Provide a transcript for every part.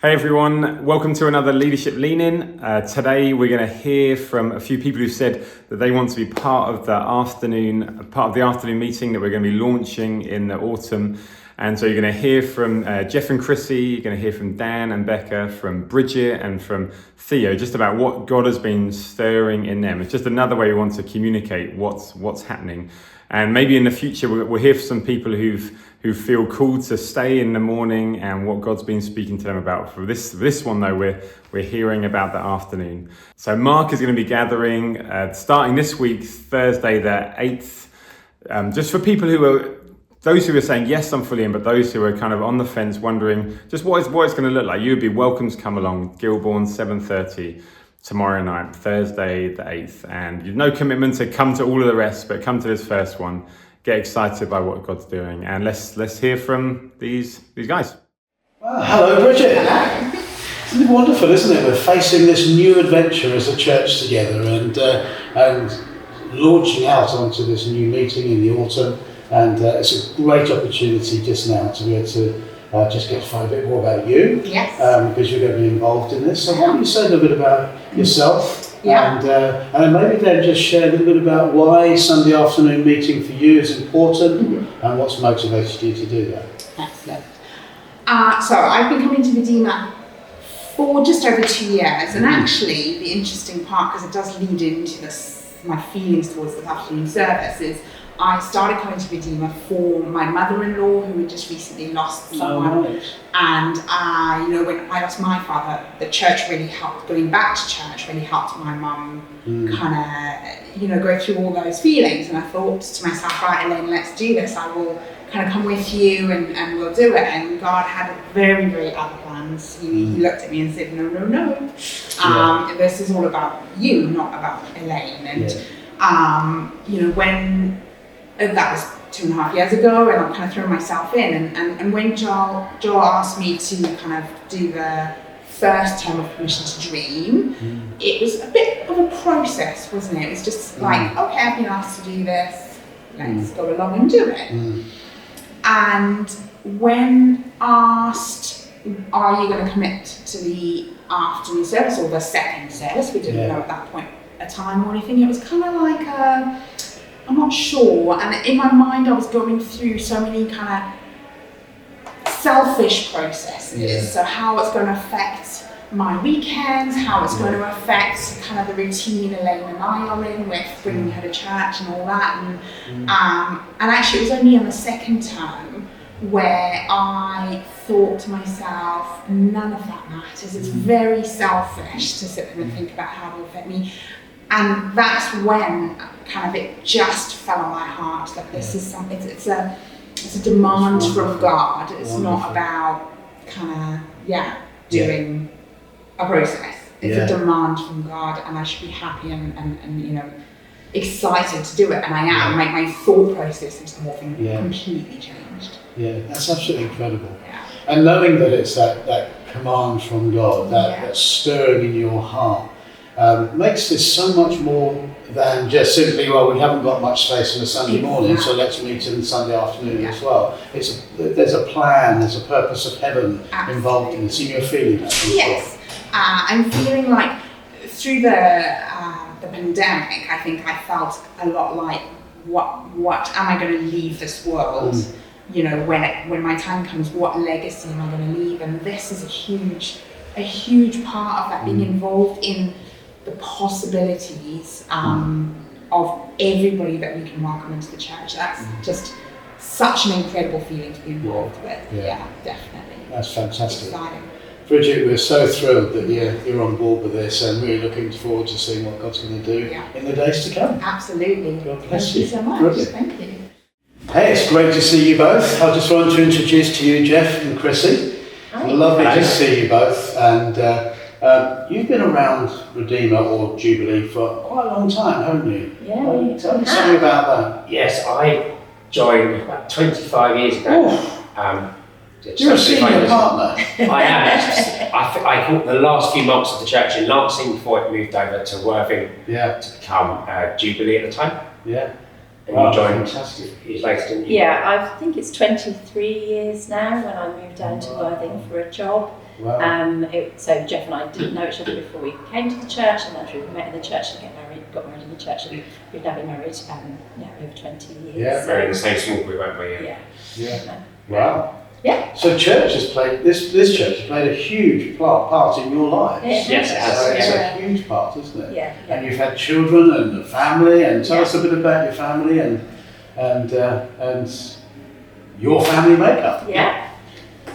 Hey everyone, welcome to another Leadership Lean-In. Today we're going to hear from a few people who said that they want to be part of the afternoon meeting that we're going to be launching in the autumn. And so you're going to hear from Jeff and Chrissy, you're going to hear from Dan and Becca, from Bridget and from Theo, just about what God has been stirring in them. It's just another way we want to communicate what's happening. And maybe in the future we'll hear from some people who feel called to stay in the morning and what God's been speaking to them about. For this one though, we're hearing about the afternoon. So Mark is going to be gathering starting this week, Thursday the 8th, just for people those who are saying, yes, I'm fully in, but those who are kind of on the fence wondering just what it's going to look like. You would be welcome to come along. Gilbourne, 7:30 tomorrow night, Thursday the 8th. And you've no commitment to come to all of the rest, but come to this first one. Get excited by what God's doing. And let's hear from these guys. Well, hello, Bridget. Hello. It's wonderful, isn't it? We're facing this new adventure as a church together and launching out onto this new meeting in the autumn. And it's a great opportunity just now to be able to just get to find a bit more about you. Yes. Because you're going to be involved in this. So why don't you say a little bit about yourself? Yeah. And maybe then just share a little bit about why Sunday afternoon meeting for you is important and what's motivated you to do that. Excellent. So I've been coming to Redeemer for just over 2 years, and actually the interesting part, because it does lead into my feelings towards the afternoon service, is I started coming to Redeemer for my mother-in-law who had just recently lost someone. Oh, right. And when I lost my father, the church really helped, going back to church really helped my mum kind of, go through all those feelings. And I thought to myself, right, Elaine, let's do this. I will kind of come with you and we'll do it. And God had very, very other plans. He looked at me and said, no. This is all about you, not about Elaine. And, when that was 2.5 years ago, and I'm kind of throwing myself in. And when Joel asked me to kind of do the first term of Permission to Dream, it was a bit of a process, wasn't it? It was just like, okay, I've been asked to do this, let's go along and do it. And when asked, are you going to commit to the afternoon service or the second service? We didn't know at that point a time or anything. It was kind of like I'm not sure, and in my mind I was going through so many kind of selfish processes. So how it's going to affect my weekends, how it's going to affect kind of the routine Elaine and I are in with bringing her to church and all that. And actually it was only in the second term where I thought to myself, none of that matters. It's very selfish to sit there and think about how it will affect me. And that's when kind of it just fell on my heart that this is something, it's a demand from God. It's not about kind of, doing a process. It's a demand from God, and I should be happy and excited to do it. And I am. My thought process is completely changed. Yeah, that's absolutely incredible. Yeah. And knowing that it's that command from God, that stirring in your heart, makes this so much more than just simply, we haven't got much space on a Sunday morning, so let's meet on Sunday afternoon as well. There's a plan, there's a purpose of heaven involved in this, and you're feeling that. Yes, I'm feeling like through the pandemic, I think I felt a lot like, what am I going to leave this world? When my time comes, what legacy am I going to leave? And this is a huge part of that, being involved in the possibilities of everybody that we can welcome into the church. That's just such an incredible feeling to be involved with. Yeah, definitely. That's fantastic. Exciting. Bridget, we're so thrilled that you're on board with this and really looking forward to seeing what God's going to do in the days to come. Absolutely. God bless you so much. Brilliant. Thank you. Hey, it's great to see you both. I just want to introduce to you Jeff and Chrissy. Hi. Lovely to see you both. And you've been around Redeemer or Jubilee for quite a long time, haven't you? Yeah. Tell me something about that. Yes, I joined about 25 years ago. You're a senior partner. I am. I caught the last few months of the church in Lancing before it moved over to Worthing to become Jubilee at the time. Yeah. And you joined years later, didn't you? Yeah, I think it's 23 years now when I moved down to Worthing for a job. Wow. So Jeff and I didn't know each other before we came to the church, and after we met in the church and got married in the church, and we've now been married over 20 years. Yeah. We're in the same small group, weren't we? Yeah. Wow. Yeah. So church has played, this church has played a huge part in your lives. Yes, it has. So it's Yeah. a huge part, isn't it? Yeah. And you've had children and a family, and tell Yeah. us a bit about your family and your family makeup. Yeah.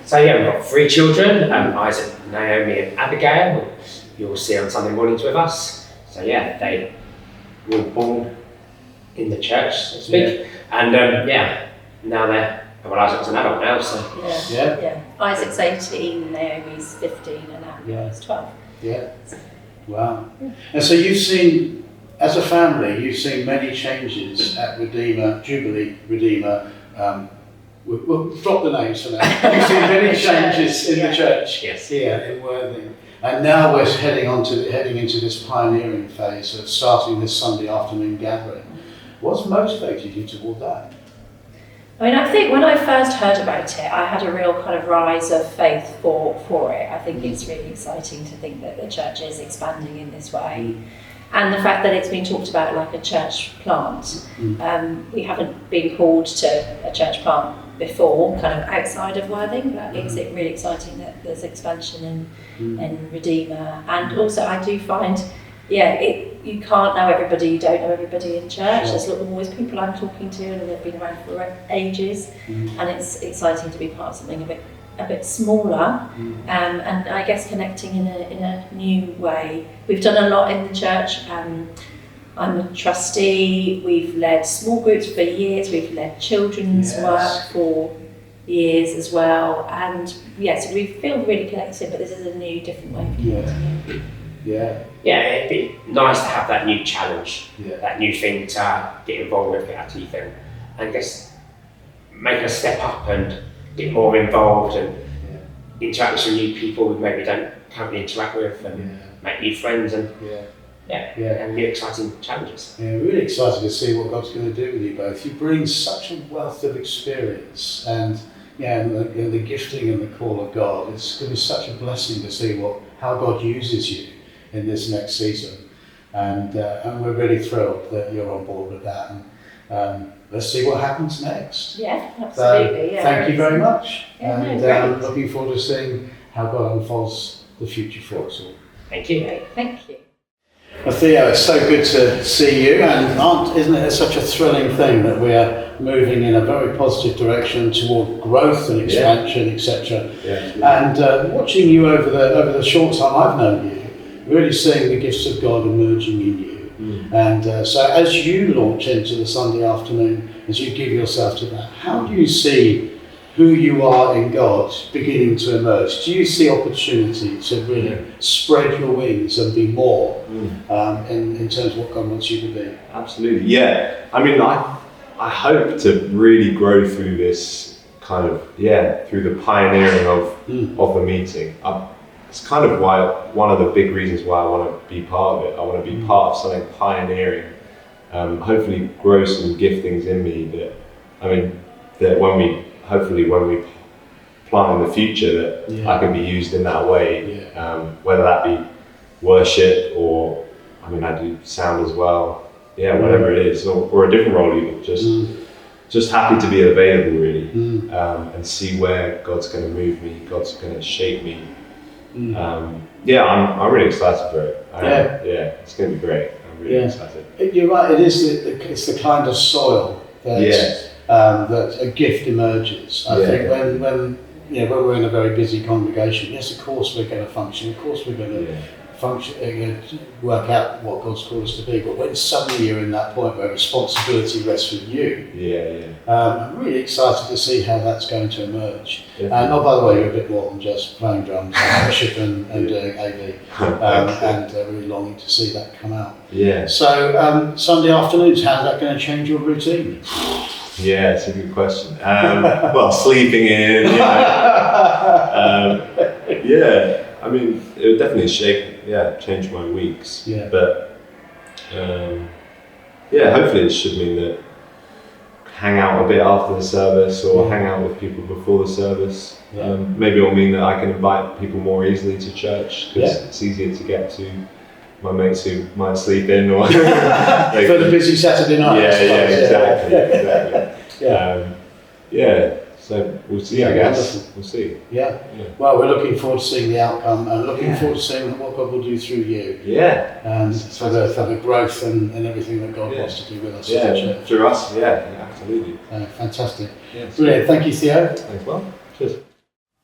So yeah, we've got 3 children, Isaac, Naomi and Abigail, who you'll see on Sunday mornings with us. So yeah, they were born in the church, so to speak. And now well, Isaac's an adult now, so. Yeah. Isaac's 18, Naomi's 15, and Abigail's 12. Yeah. Wow. And so you've seen, as a family, you've seen many changes at Jubilee Redeemer. We'll drop the names for now. You've seen many changes in the church here in Worthing. And now we're heading into this pioneering phase of starting this Sunday afternoon gathering. What's motivated you toward that? I mean, I think when I first heard about it, I had a real kind of rise of faith for it. I think it's really exciting to think that the church is expanding in this way. And the fact that it's been talked about like a church plant. We haven't been called to a church plant before, kind of outside of Worthing, but it's really exciting that there's expansion in Redeemer. And also I do find, you can't know everybody, you don't know everybody in church. There's always people I'm talking to and they've been around for ages, and it's exciting to be part of something a bit smaller, and I guess connecting in a new way. We've done a lot in the church. I'm a trustee. We've led small groups for years. We've led children's work for years as well, and so we feel really connected. But this is a new, different way of connecting. Yeah, it'd be nice to have that new challenge, Yeah. that new thing to get involved with, get our teeth in, and just make a step up and get more involved and interact with some new people we maybe don't currently interact with, and make new friends and and new exciting challenges. Yeah, really excited to see what God's going to do with you both. You bring such a wealth of experience, and the gifting and the call of God. It's going to be such a blessing to see how God uses you in this next season, and we're really thrilled that you're on board with that. And let's see what happens next. Yeah, absolutely. So, thank you very much, great. looking forward to seeing how God unfolds the future for us all. Thank you. Great, thank you. Well, Theo, it's so good to see you, and isn't it such a thrilling thing that we are moving in a very positive direction toward growth and expansion, etc. And watching you over the short time I've known you, really seeing the gifts of God emerging in you. And so as you launch into the Sunday afternoon, as you give yourself to that, how do you see who you are in God beginning to emerge? Do you see opportunity to really spread your wings and be more in terms of what God wants you to be? Absolutely, yeah. I mean, I hope to really grow through this kind of, through the pioneering of the meeting. It's kind of one of the big reasons why I want to be part of it. I want to be part of something pioneering, hopefully grow some giftings in me that when we plant in the future, that I can be used in that way, whether that be worship or, I do sound as well, whatever it is, or a different role even, just happy to be available really, and see where God's going to move me, God's going to shape me. I'm really excited for it. It's going to be great. I'm really excited. You're right, it's the kind of soil that a gift emerges. I think when we're in a very busy congregation, yes, of course we're going to function, of course we're going to work out what God's called us to be, but when suddenly you're in that point where responsibility rests with you, I'm really excited to see how that's going to emerge. And by the way, you're a bit more than just playing drums and worship and doing AV, and really longing to see that come out. So Sunday afternoons, how's that going to change your routine? Yeah, it's a good question. Well, sleeping in, it would definitely change my weeks. But hopefully it should mean that hang out a bit after the service or hang out with people before the service. Yeah. Maybe it'll mean that I can invite people more easily to church because Yeah. it's easier to get to my mates who might sleep in or For the busy Saturday night. I suppose. exactly. Yeah. So we'll see, I guess. We'll see. Yeah. Well, we're looking forward to seeing the outcome and looking forward to seeing what God will do through you. Yeah. For the growth and everything that God wants to do with us as a church. Through us. Yeah, absolutely. Fantastic. Yes. Brilliant. Thank you, Theo. Thanks, well. Cheers.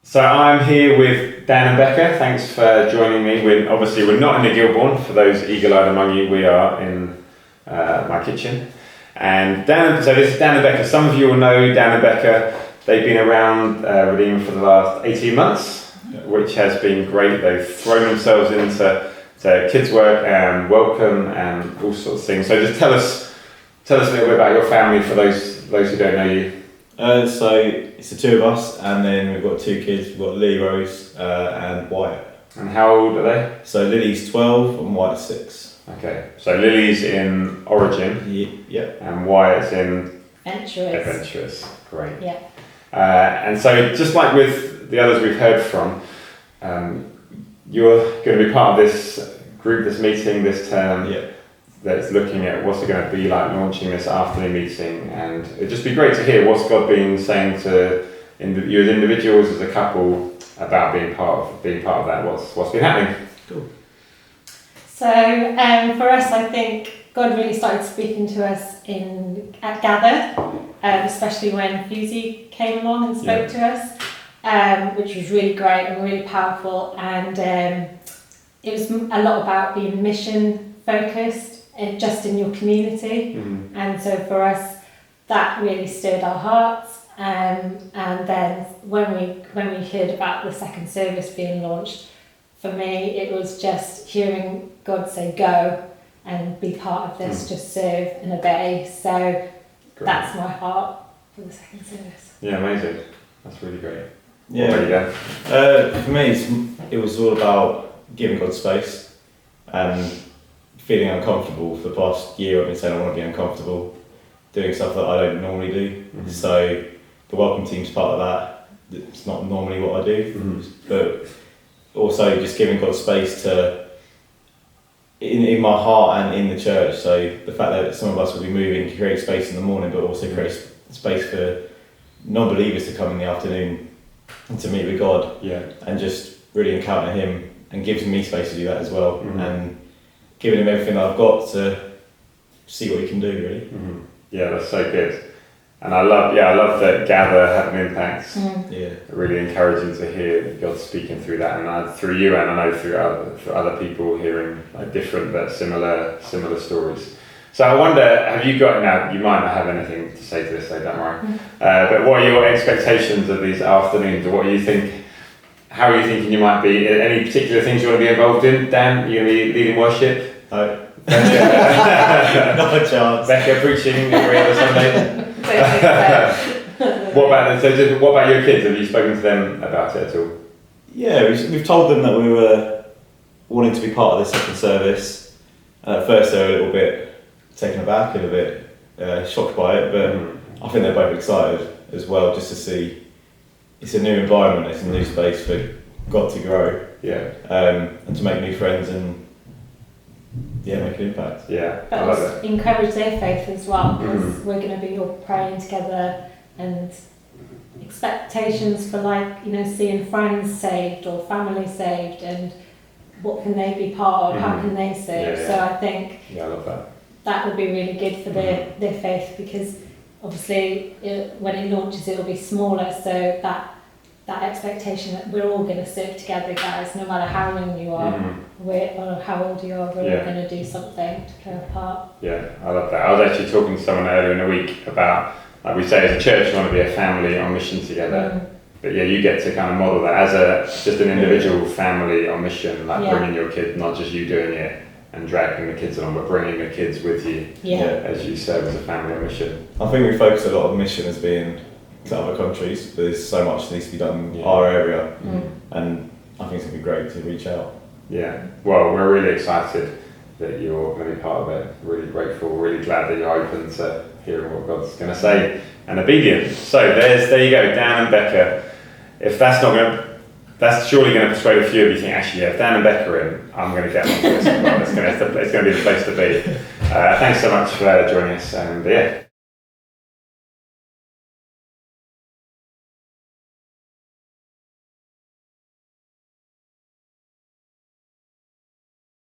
So I'm here with Dan and Becca. Thanks for joining me. We're not in the Gilbourne. For those eagle-eyed among you, we are in my kitchen. And so this is Dan and Becca. Some of you will know Dan and Becca. They've been around Redeem for the last 18 months, which has been great. They've thrown themselves into kids' work and welcome and all sorts of things. So just tell us a little bit about your family for those who don't know you. So it's the two of us, and then we've got two kids. We've got Lily Rose and Wyatt. And how old are they? So Lily's 12 and Wyatt's 6. Okay, so Lily's in Origin Yeah. and Wyatt's in Adventurous. Adventurous. Great. Yeah. And so just like with the others we've heard from, you're going to be part of this group, this meeting, this term that's looking at what's it going to be like launching this afternoon meeting, and it'd just be great to hear what's God been saying to you as individuals, as a couple, about being part of that. What's been happening? Cool. So for us, I think God really started speaking to us at Gather, especially when Fusey came along and spoke to us, which was really great and really powerful. And it was a lot about being mission focused, just in your community. Mm-hmm. And so for us, that really stirred our hearts. And then when we heard about the second service being launched, for me, it was just hearing God say, go and be part of this, just serve and obey. So that's my heart for the second service. Yeah, amazing. That's really great. Yeah. What about you, Dan? For me, it was all about giving God space and feeling uncomfortable. For the past year, I've been saying I want to be uncomfortable, doing stuff that I don't normally do. Mm-hmm. So the welcome team's part of that. It's not normally what I do, but also just giving God space to, in my heart and in the church. So the fact that some of us will be moving to create space in the morning, but also create space for non-believers to come in the afternoon and to meet with God, and just really encounter Him, and gives me space to do that as well, and giving Him everything that I've got to see what He can do, really. Mm-hmm. Yeah, that's so good. And I love that Gather had an impact. Yeah. Really encouraging to hear God speaking through that, and through you, and I know through other people hearing like different but similar stories. So I wonder, have you got, now you might not have anything to say to this, so don't worry, but what are your expectations of these afternoons, or what do you think, how are you thinking you might be, any particular things you want to be involved in? Dan, are you going to be leading worship? No. Becca, Not a chance. Becca preaching every other Sunday? What about your kids? Have you spoken to them about it at all? Yeah, we've told them that we were wanting to be part of the second service. At first they were a little bit taken aback, a little bit shocked by it, but I think they're both excited as well, just to see it's a new environment, it's a new space for God to grow, and to make new friends and make an impact. But I love also it. encourage their faith as well, because we're going to be all praying together, and expectations for seeing friends saved or family saved, and what can they be part of, how can they serve. So I think I love that. that would be really good for their faith, because obviously when it launches it will be smaller, so that expectation that we're all going to serve together, guys, no matter how young you are, or how old you are, we're all going to do something to play a part. Yeah, I love that. I was actually talking to someone earlier in the week about, like we say as a church, we want to be a family on mission together. But you get to kind of model that as just an individual family on mission, like bringing your kids, not just you doing it and dragging the kids along, but bringing the kids with you as you serve as a family on mission. I think we focus a lot on mission as being to other countries, but there's so much that needs to be done in our area, and I think it's going to be great to reach out. Yeah, well, we're really excited that you're going to be part of it. Really grateful, really glad that you're open to hearing what God's going to say and obedient. So there you go, Dan and Becca. If that's surely going to persuade a few of you. Think actually, yeah, if Dan and Becca are in, I'm going to get on this as well. It's going to be the place to be. Thanks so much for joining us, and yeah.